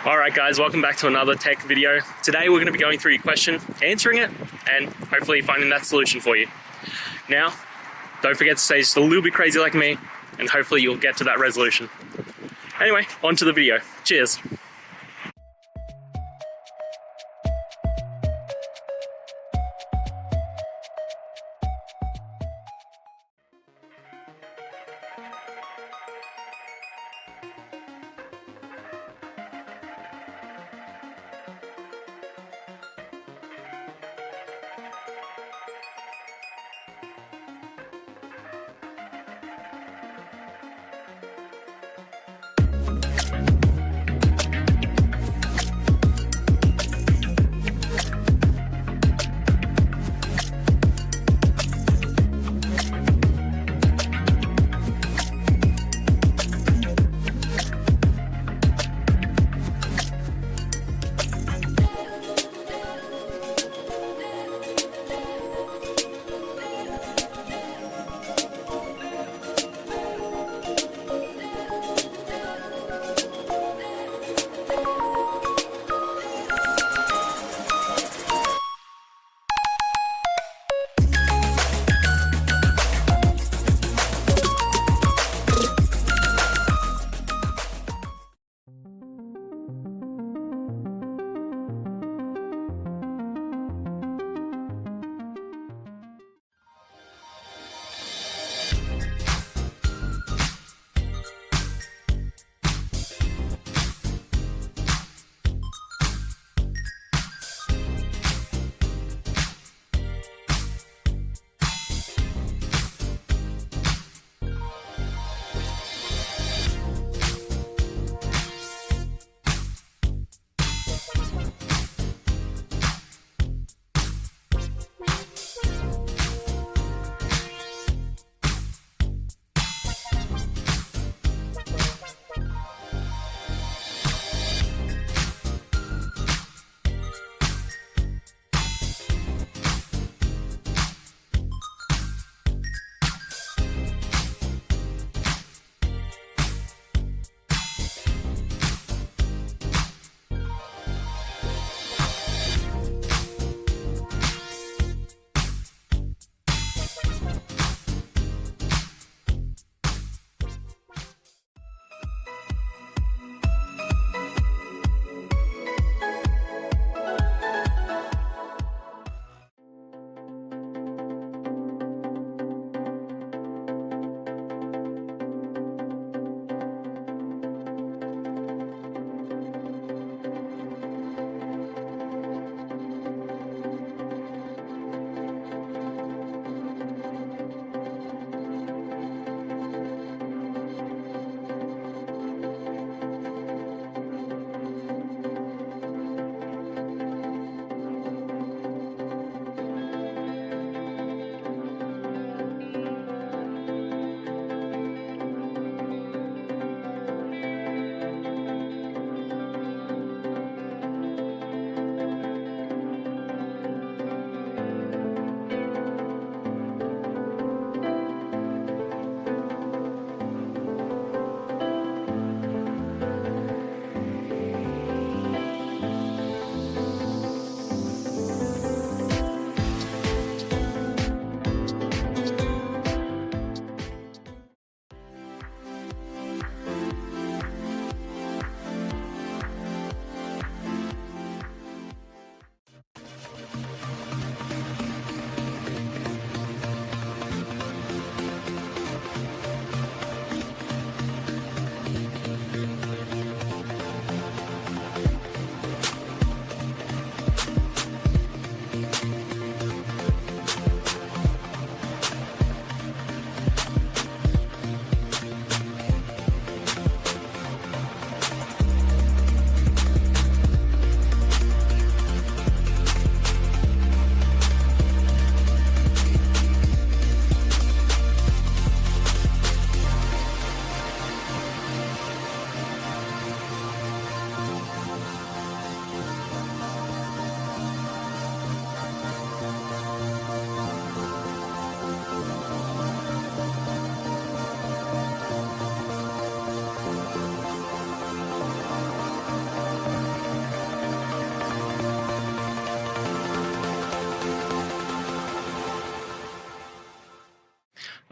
Alright guys, welcome back to another tech video. Today we're going to be going through your question, answering it, and hopefully finding that solution for you. Now, don't forget to stay just a little bit crazy like me, and hopefully you'll get to that resolution. Anyway, on to the video. Cheers!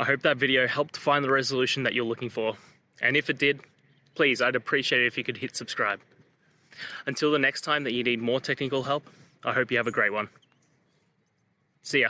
I hope that video helped find the resolution that you're looking for. And if it did, please, I'd appreciate it if you could hit subscribe. Until the next time that you need more technical help, I hope you have a great one. See ya.